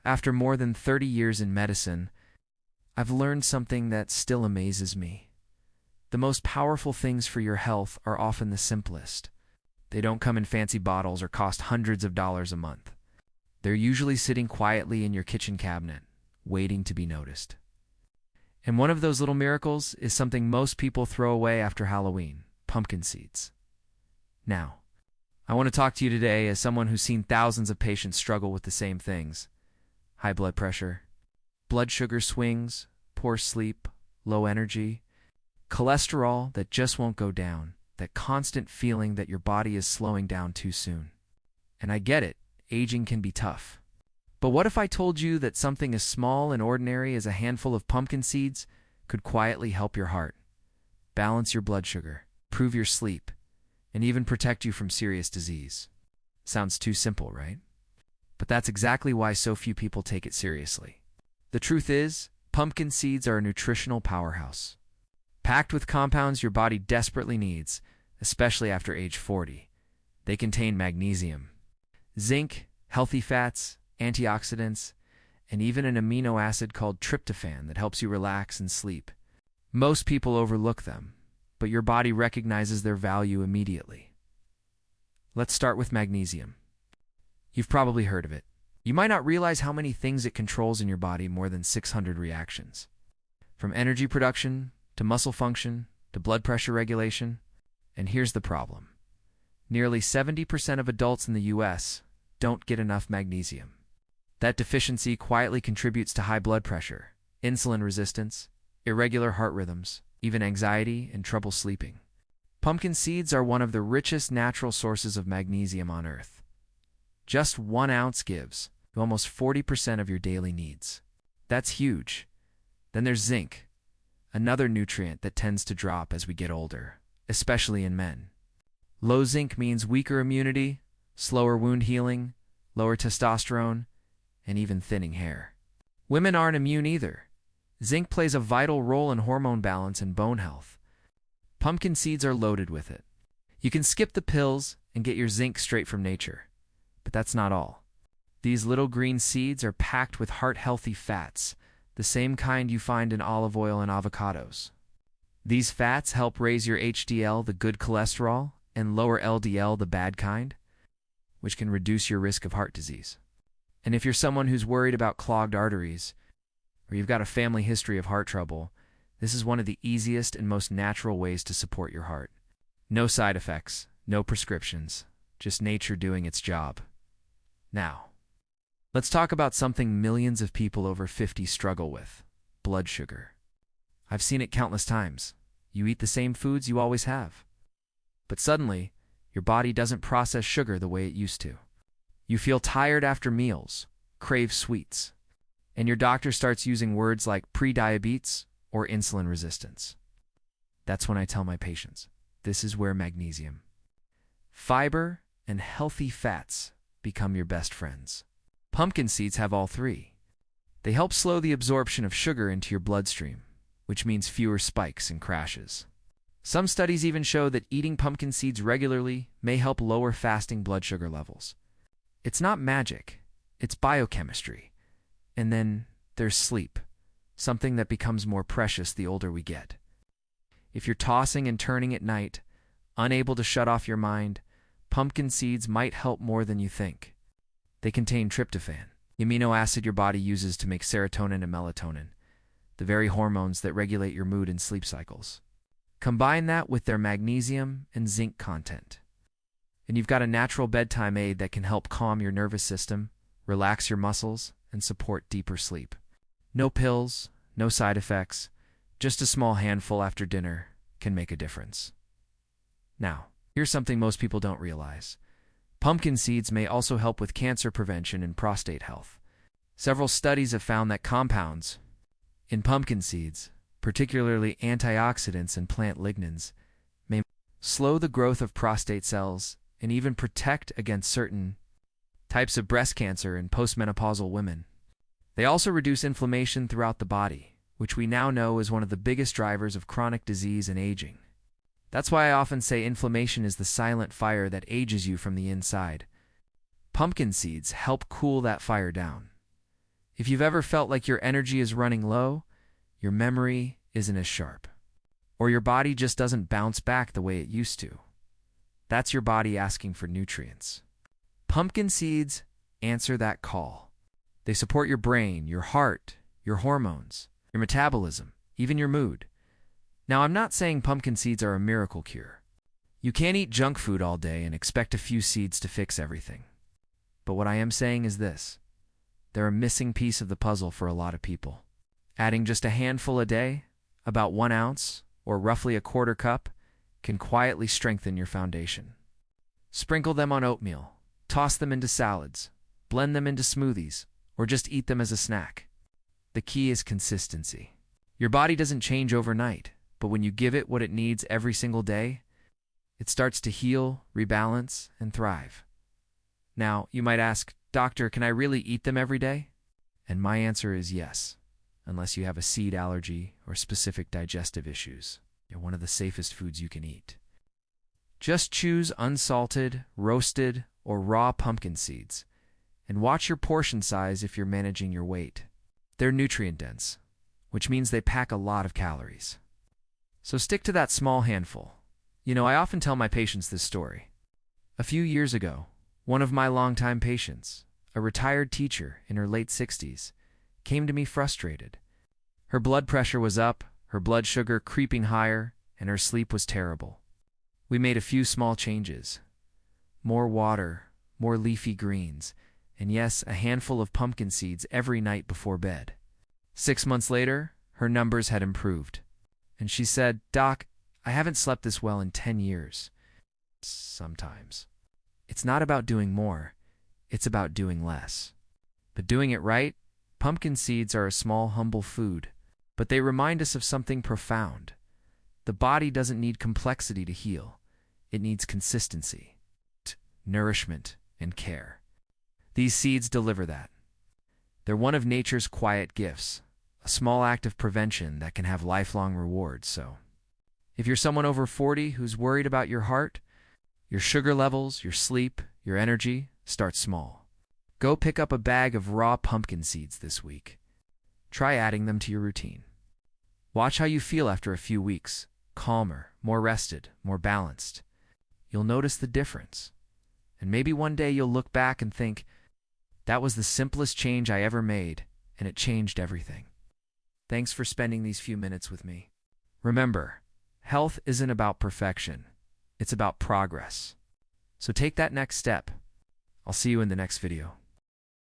After more than 30 years in medicine, I've learned something that still amazes me. The most powerful things for your health are often the simplest. They don't come in fancy bottles or cost hundreds of dollars a month. They're usually sitting quietly in your kitchen cabinet, waiting to be noticed. And one of those little miracles is something most people throw away after Halloween: pumpkin seeds. Now, I want to talk to you today as someone who's seen thousands of patients struggle with the same things: high blood pressure, blood sugar swings, poor sleep, low energy, cholesterol that just won't go down, that constant feeling that your body is slowing down too soon. And I get it, aging can be tough. But what if I told you that something as small and ordinary as a handful of pumpkin seeds could quietly help your heart, balance your blood sugar, improve your sleep, and even protect you from serious disease? Sounds too simple, right? But that's exactly why so few people take it seriously. The truth is, pumpkin seeds are a nutritional powerhouse, packed with compounds your body desperately needs, especially after age 40. They contain magnesium, zinc, healthy fats, antioxidants, and even an amino acid called tryptophan that helps you relax and sleep. Most people overlook them, but your body recognizes their value immediately. Let's start with magnesium. You've probably heard of it. You might not realize how many things it controls in your body: more than 600 reactions. From energy production, to muscle function, to blood pressure regulation. And here's the problem. Nearly 70% of adults in the US don't get enough magnesium. That deficiency quietly contributes to high blood pressure, insulin resistance, irregular heart rhythms, even anxiety and trouble sleeping. Pumpkin seeds are one of the richest natural sources of magnesium on Earth. Just 1 ounce gives almost 40% of your daily needs. That's huge. Then there's zinc, another nutrient that tends to drop as we get older, especially in men. Low zinc means weaker immunity, slower wound healing, lower testosterone, and even thinning hair. Women aren't immune either. Zinc plays a vital role in hormone balance and bone health. Pumpkin seeds are loaded with it. You can skip the pills and get your zinc straight from nature. But that's not all. These little green seeds are packed with heart-healthy fats, the same kind you find in olive oil and avocados. These fats help raise your HDL, the good cholesterol, and lower LDL, the bad kind, which can reduce your risk of heart disease. And if you're someone who's worried about clogged arteries, or you've got a family history of heart trouble, this is one of the easiest and most natural ways to support your heart. No side effects, no prescriptions, just nature doing its job. Now, let's talk about something millions of people over 50 struggle with: blood sugar. I've seen it countless times. You eat the same foods you always have, but suddenly, your body doesn't process sugar the way it used to. You feel tired after meals, crave sweets, and your doctor starts using words like pre-diabetes or insulin resistance. That's when I tell my patients, this is where magnesium, fiber, and healthy fats become your best friends. Pumpkin seeds have all three. They help slow the absorption of sugar into your bloodstream, which means fewer spikes and crashes. Some studies even show that eating pumpkin seeds regularly may help lower fasting blood sugar levels. It's not magic, it's biochemistry. And then there's sleep, something that becomes more precious the older we get. If you're tossing and turning at night, unable to shut off your mind, pumpkin seeds might help more than you think. They contain tryptophan, the amino acid your body uses to make serotonin and melatonin, the very hormones that regulate your mood and sleep cycles. Combine that with their magnesium and zinc content, and you've got a natural bedtime aid that can help calm your nervous system, relax your muscles, and support deeper sleep. No pills, no side effects, just a small handful after dinner can make a difference. Now, here's something most people don't realize. Pumpkin seeds may also help with cancer prevention and prostate health. Several studies have found that compounds in pumpkin seeds, particularly antioxidants and plant lignans, may slow the growth of prostate cells and even protect against certain types of breast cancer in postmenopausal women. They also reduce inflammation throughout the body, which we now know is one of the biggest drivers of chronic disease and aging. That's why I often say inflammation is the silent fire that ages you from the inside. Pumpkin seeds help cool that fire down, If you've ever felt like your energy is running low, your memory isn't as sharp, or your body just doesn't bounce back the way it used to, that's your body asking for nutrients. Pumpkin seeds answer that call. They support your brain, your heart, your hormones, your metabolism, even your mood. Now, I'm not saying pumpkin seeds are a miracle cure. You can't eat junk food all day and expect a few seeds to fix everything. But what I am saying is this: they're a missing piece of the puzzle for a lot of people. Adding just a handful a day, about 1 ounce, or roughly a quarter cup, can quietly strengthen your foundation. Sprinkle them on oatmeal, toss them into salads, blend them into smoothies, or just eat them as a snack. The key is consistency. Your body doesn't change overnight, but when you give it what it needs every single day, it starts to heal, rebalance, and thrive. Now, you might ask, "Doctor, can I really eat them every day?" And my answer is yes, unless you have a seed allergy or specific digestive issues. They're one of the safest foods you can eat. Just choose unsalted, roasted, or raw pumpkin seeds, and watch your portion size if you're managing your weight. They're nutrient-dense, which means they pack a lot of calories. So stick to that small handful. I often tell my patients this story. A few years ago, one of my longtime patients, a retired teacher in her late 60s, came to me frustrated. Her blood pressure was up, her blood sugar creeping higher, and her sleep was terrible. We made a few small changes. More water, more leafy greens, and yes, a handful of pumpkin seeds every night before bed. 6 months later, her numbers had improved. And she said, "Doc, I haven't slept this well in 10 years. Sometimes. It's not about doing more, it's about doing less. But doing it right, pumpkin seeds are a small, humble food, but they remind us of something profound. The body doesn't need complexity to heal. It needs consistency, nourishment, and care. These seeds deliver that. They're one of nature's quiet gifts, a small act of prevention that can have lifelong rewards. So, if you're someone over 40 who's worried about your heart, your sugar levels, your sleep, your energy, start small. Go pick up a bag of raw pumpkin seeds this week. Try adding them to your routine. Watch how you feel after a few weeks. Calmer, more rested, more balanced. You'll notice the difference. And maybe one day you'll look back and think, that was the simplest change I ever made, and it changed everything. Thanks for spending these few minutes with me. Remember, health isn't about perfection. It's about progress. So take that next step. I'll see you in the next video.